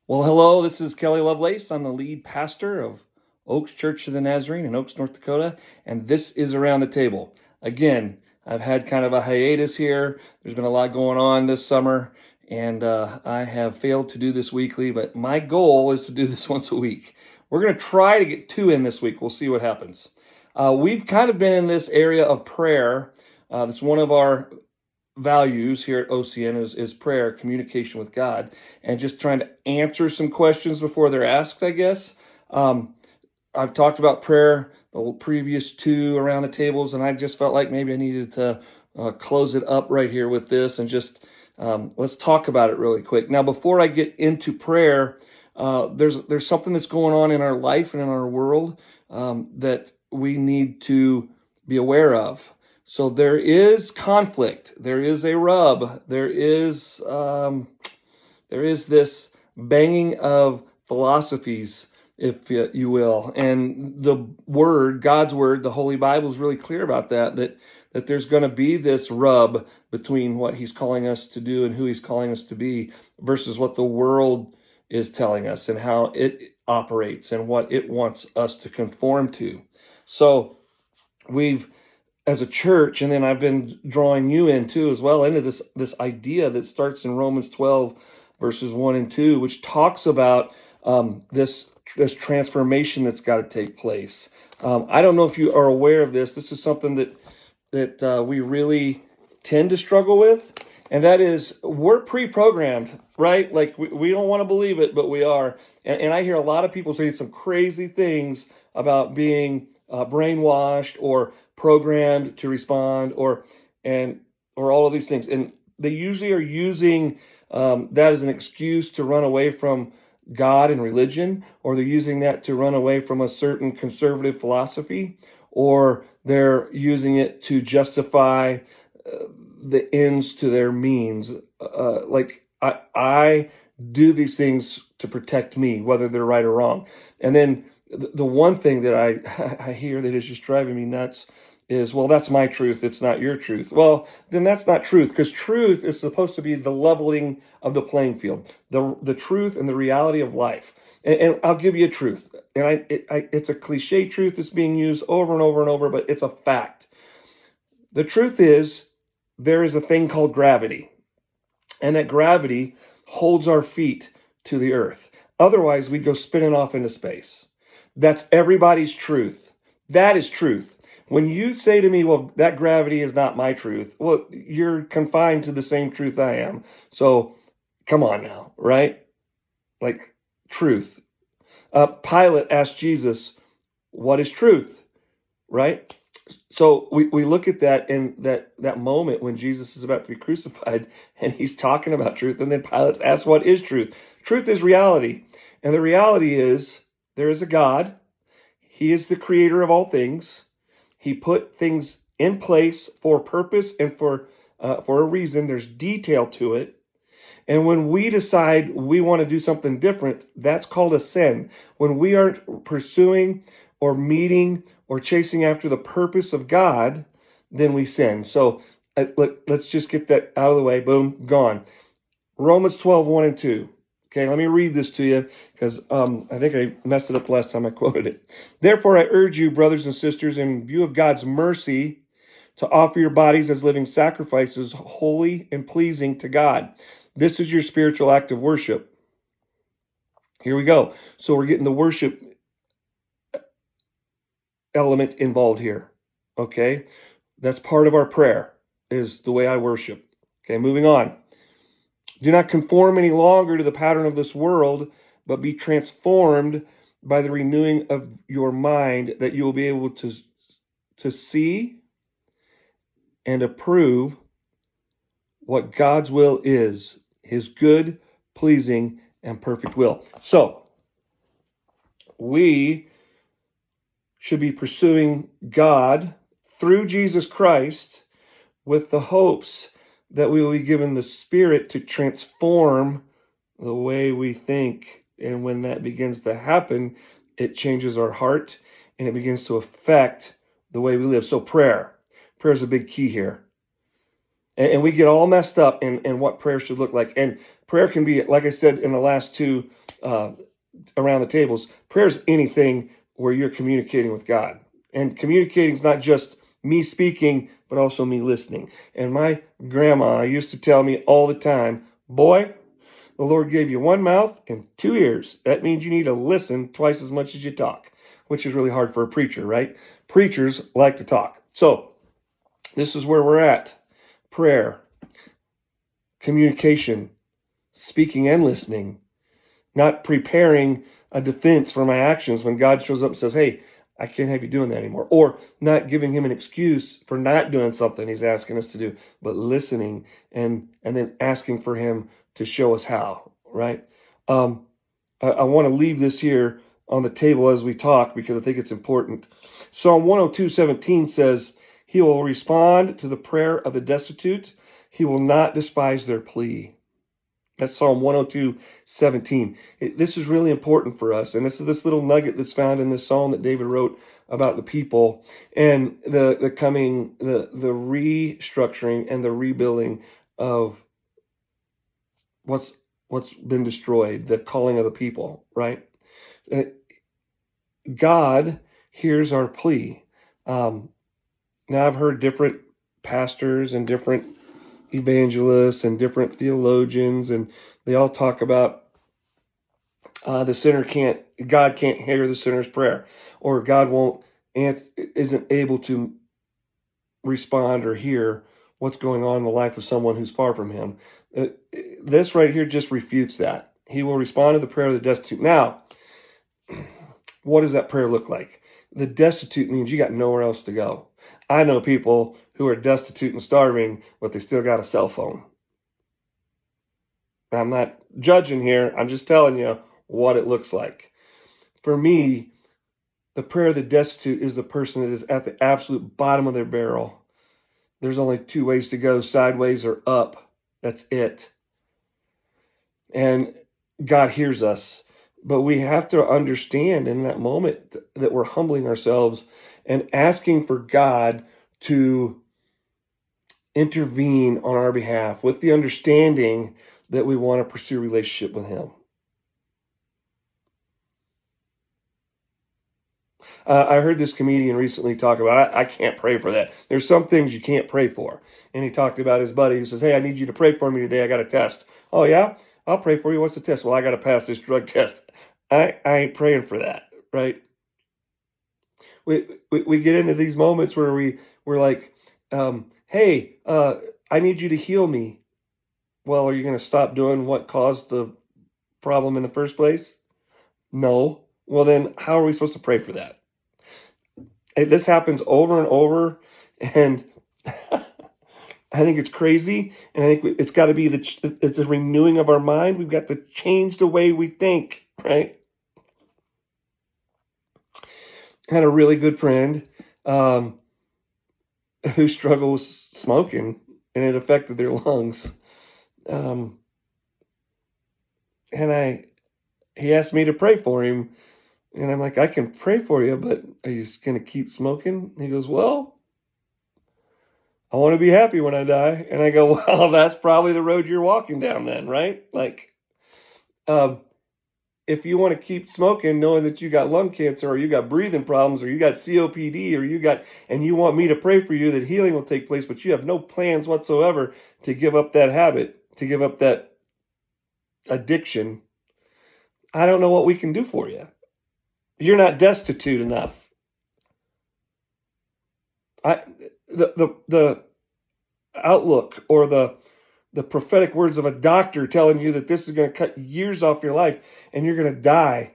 Well, hello, this is Kelly Lovelace. I'm the lead pastor of Oaks Church of the Nazarene in Oaks, North Dakota, and this is Around the Table. Again, I've had kind of a hiatus here. There's been a lot going on this summer, and I have failed to do this weekly, but my goal is to do this once a week. We're going to try to get two in this week. We'll see what happens. We've kind of been in this area of prayer. That's one of our values here at OCN is prayer, communication with God, and just trying to answer some questions before they're asked, I guess. I've talked about prayer the previous two Around the Tables, and I just felt like maybe I needed to close it up right here with this and just let's talk about it really quick. Now, before I get into prayer, there's something that's going on in our life and in our world that we need to be aware of. So there is conflict. There is a rub. There is this banging of philosophies, if you will. And the Word, God's Word, the Holy Bible is really clear about that there's going to be this rub between what He's calling us to do and who He's calling us to be versus what the world is telling us and how it operates and what it wants us to conform to. So we've, as a church, and then I've been drawing you in too as well into this idea that starts in Romans 12 verses 1 and 2, which talks about this transformation that's got to take place. I don't know if you are aware of this. This is something that we really tend to struggle with, and that is we're pre-programmed, right? Like we don't want to believe it, but we are. And I hear a lot of people say some crazy things about being brainwashed or programmed to respond or all of these things, and they usually are using that as an excuse to run away from God and religion, or they're using that to run away from a certain conservative philosophy, or they're using it to justify the ends to their means. Like I do these things to protect me, whether they're right or wrong. And then the one thing that I hear that is just driving me nuts is, well, that's my truth, it's not your truth. Well, then that's not truth, because truth is supposed to be the leveling of the playing field, the truth and the reality of life. And I'll give you a truth, and it's a cliche truth that's being used over and over and over, but it's a fact. The truth is, there is a thing called gravity, and that gravity holds our feet to the earth. Otherwise, we'd go spinning off into space. That's everybody's truth. That is truth. When you say to me, well, that gravity is not my truth, well, you're confined to the same truth I am. So come on now, right? Like truth. Pilate asked Jesus, what is truth, right? So we look at that in that moment when Jesus is about to be crucified and he's talking about truth. And then Pilate asks, what is truth? Truth is reality. And the reality is there is a God. He is the creator of all things. He put things in place for purpose and for a reason. There's detail to it. And when we decide we want to do something different, that's called a sin. When we aren't pursuing or meeting or chasing after the purpose of God, then we sin. So let's just get that out of the way. Boom, gone. Romans 12, 1 and 2. Okay, let me read this to you because I think I messed it up last time I quoted it. Therefore, I urge you, brothers and sisters, in view of God's mercy, to offer your bodies as living sacrifices, holy and pleasing to God. This is your spiritual act of worship. Here we go. So we're getting the worship element involved here. Okay, that's part of our prayer, is the way I worship. Okay, moving on. Do not conform any longer to the pattern of this world, but be transformed by the renewing of your mind, that you will be able to see and approve what God's will is, his good, pleasing, and perfect will. So, we should be pursuing God through Jesus Christ with the hopes that we will be given the Spirit to transform the way we think. And when that begins to happen, it changes our heart and it begins to affect the way we live. So prayer Prayer is a big key here. And we get all messed up in what prayer should look like. And Prayer can be, like I said in the last two around the tables, prayer is anything where you're communicating with God. And communicating is not just me speaking, but also me listening. And my grandma used to tell me all the time, boy, the Lord gave you one mouth and two ears. That means you need to listen twice as much as you talk, which is really hard for a preacher, right? Preachers like to talk. So this is where we're at. Prayer, communication, speaking and listening, not preparing a defense for my actions when God shows up and says, hey, I can't have you doing that anymore. Or not giving him an excuse for not doing something he's asking us to do, but listening and then asking for him to show us how, right? I want to leave this here on the table as we talk because I think it's important. Psalm 102:17 says, he will respond to the prayer of the destitute. He will not despise their plea. That's Psalm 102:17. This is really important for us. And this is this little nugget that's found in this psalm that David wrote about the people and the restructuring and the rebuilding of what's been destroyed, the calling of the people, right? God hears our plea. Now I've heard different pastors and different evangelists and different theologians, and they all talk about God can't hear the sinner's prayer, or God isn't able to respond or hear what's going on in the life of someone who's far from him. This right here just refutes that. He will respond to the prayer of the destitute. Now, what does that prayer look like? The destitute means you got nowhere else to go. I know people who are destitute and starving, but they still got a cell phone. I'm not judging here. I'm just telling you what it looks like. For me, the prayer of the destitute is the person that is at the absolute bottom of their barrel. There's only two ways to go, sideways or up. That's it. And God hears us. But we have to understand in that moment that we're humbling ourselves and asking for God to intervene on our behalf with the understanding that we want to pursue a relationship with him. I heard this comedian recently talk about, I can't pray for that. There's some things you can't pray for. And he talked about his buddy who says, hey, I need you to pray for me today. I got a test. Oh, yeah? I'll pray for you. What's the test? Well, I got to pass this drug test. I ain't praying for that, right? We get into these moments where we're like, hey, I need you to heal me. Well, are you going to stop doing what caused the problem in the first place? No. Well, then how are we supposed to pray for that? This happens over and over, and I think it's crazy, and I think it's got to be the renewing of our mind. We've got to change the way we think, right? I had a really good friend who struggled with smoking, and it affected their lungs. And he asked me to pray for him, and I'm like, I can pray for you, but are you just going to keep smoking? And he goes, well, I want to be happy when I die. And I go, well, that's probably the road you're walking down then, right? Like, if you want to keep smoking, knowing that you got lung cancer or you got breathing problems or you got COPD and you want me to pray for you that healing will take place, but you have no plans whatsoever to give up that habit, to give up that addiction, I don't know what we can do for you. You're not destitute enough. The outlook or the prophetic words of a doctor telling you that this is going to cut years off your life and you're going to die.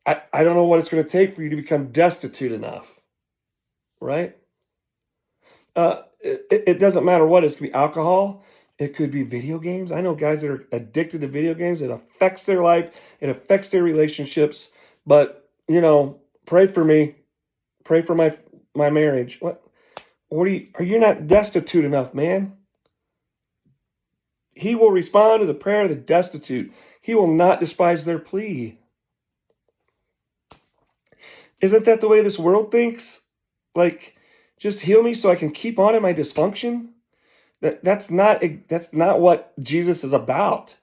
I don't know what it's going to take for you to become destitute enough, right? It doesn't matter what it is. It could be alcohol. It could be video games. I know guys that are addicted to video games. It affects their life. It affects their relationships. But, pray for me. Pray for my marriage. What are you not destitute enough, man? He will respond to the prayer of the destitute. He will not despise their plea. Isn't that the way this world thinks? Like, just heal me so I can keep on in my dysfunction? That's not what Jesus is about.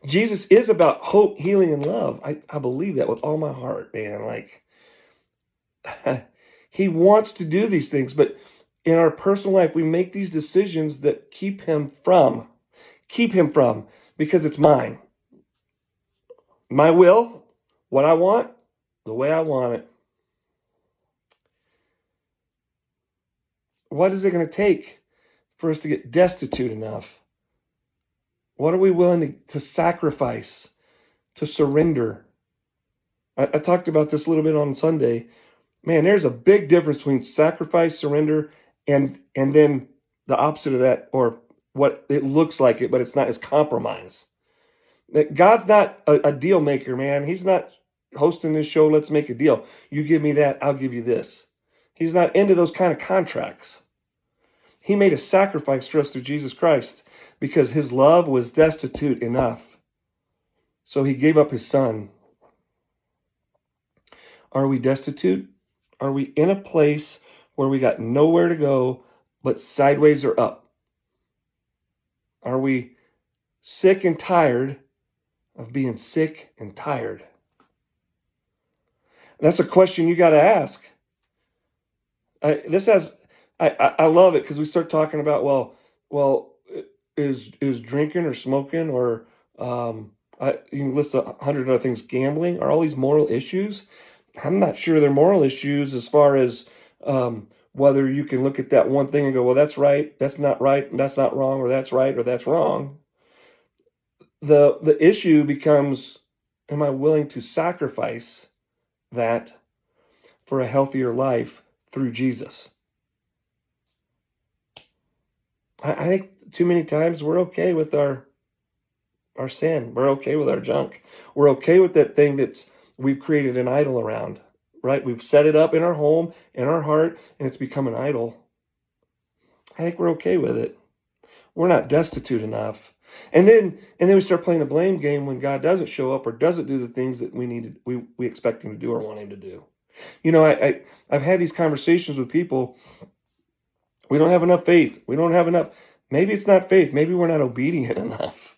Jesus is about hope, healing, and love. I believe that with all my heart, man. Like, he wants to do these things, but in our personal life, we make these decisions that keep him from, because it's mine. My will, what I want, the way I want it. What is it going to take for us to get destitute enough? What are we willing to sacrifice, to surrender? I talked about this a little bit on Sunday. Man, there's a big difference between sacrifice, surrender, and then the opposite of that, or what it looks like it, but it's not, is compromise. God's not a deal maker, man. He's not hosting this show, let's make a deal. You give me that, I'll give you this. He's not into those kind of contracts. He made a sacrifice for us through Jesus Christ because his love was destitute enough. So he gave up his son. Are we destitute? Are we in a place where we got nowhere to go but sideways or up? Are we sick and tired of being sick and tired? That's a question you got to ask. I love it because we start talking about, well, is drinking or smoking or you can list 100 other things, gambling, are all these moral issues? I'm not sure they're moral issues as far as whether you can look at that one thing and go, well, that's right, that's not right, and that's not wrong, or that's right, or that's wrong. The issue becomes, am I willing to sacrifice that for a healthier life through Jesus? I think too many times we're okay with our sin. We're okay with our junk. We're okay with that thing that's we've created an idol around, right? We've set it up in our home, in our heart, and it's become an idol. I think we're okay with it. We're not destitute enough. And then we start playing a blame game when God doesn't show up or doesn't do the things that we expect him to do or want him to do. You know, I've had these conversations with people. We don't have enough faith. We don't have enough. Maybe it's not faith. Maybe we're not obedient enough.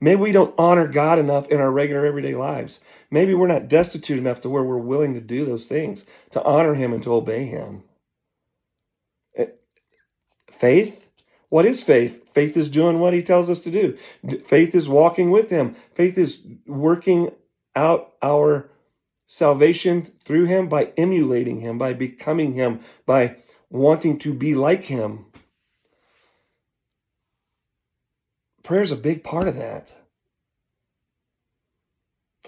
Maybe we don't honor God enough in our regular everyday lives. Maybe we're not destitute enough to where we're willing to do those things, to honor him and to obey him. Faith? What is faith? Faith is doing what he tells us to do. Faith is walking with him. Faith is working out our salvation through him by emulating him, by becoming him, by wanting to be like him. Prayer is a big part of that.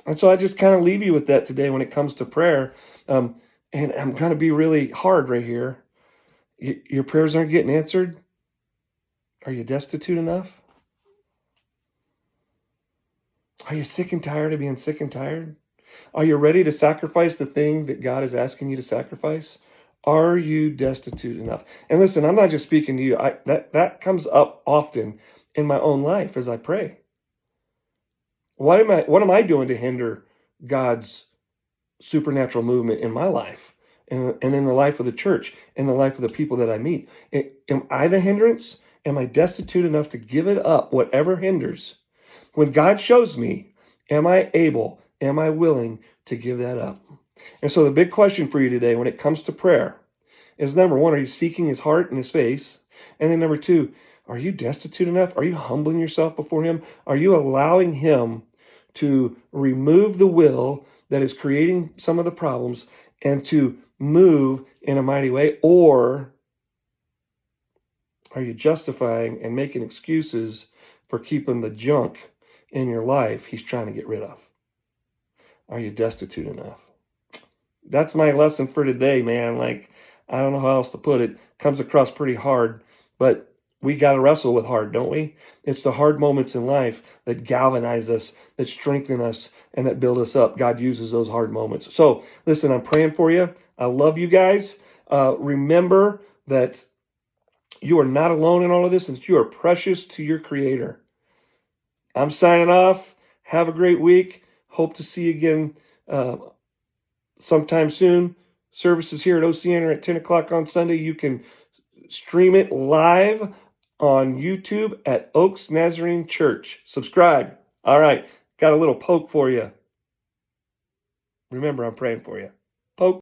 And so I just kind of leave you with that today when it comes to prayer. And I'm going to be really hard right here. Your prayers aren't getting answered. Are you destitute enough? Are you sick and tired of being sick and tired? Are you ready to sacrifice the thing that God is asking you to sacrifice? Are you destitute enough? And listen, I'm not just speaking to you. That comes up often in my own life as I pray. What am I doing to hinder God's supernatural movement in my life and in the life of the church, in the life of the people that I meet? Am I the hindrance? Am I destitute enough to give it up, whatever hinders? When God shows me, am I able, am I willing to give that up? And so the big question for you today when it comes to prayer is, number one, are you seeking his heart and his face? And then number two, are you destitute enough? Are you humbling yourself before him? Are you allowing him to remove the will that is creating some of the problems and to move in a mighty way? Or are you justifying and making excuses for keeping the junk in your life he's trying to get rid of? Are you destitute enough? That's my lesson for today, man. Like, I don't know how else to put it. Comes across pretty hard, but we got to wrestle with hard, don't we? It's the hard moments in life that galvanize us, that strengthen us, and that build us up. God uses those hard moments. So, listen, I'm praying for you. I love you guys. Remember that you are not alone in all of this, and that you are precious to your Creator. I'm signing off. Have a great week. Hope to see you again sometime soon. Services here at Oceana at 10 o'clock on Sunday. You can stream it live on YouTube at Oaks Nazarene Church. Subscribe. All right. Got a little poke for you. Remember, I'm praying for you. Poke.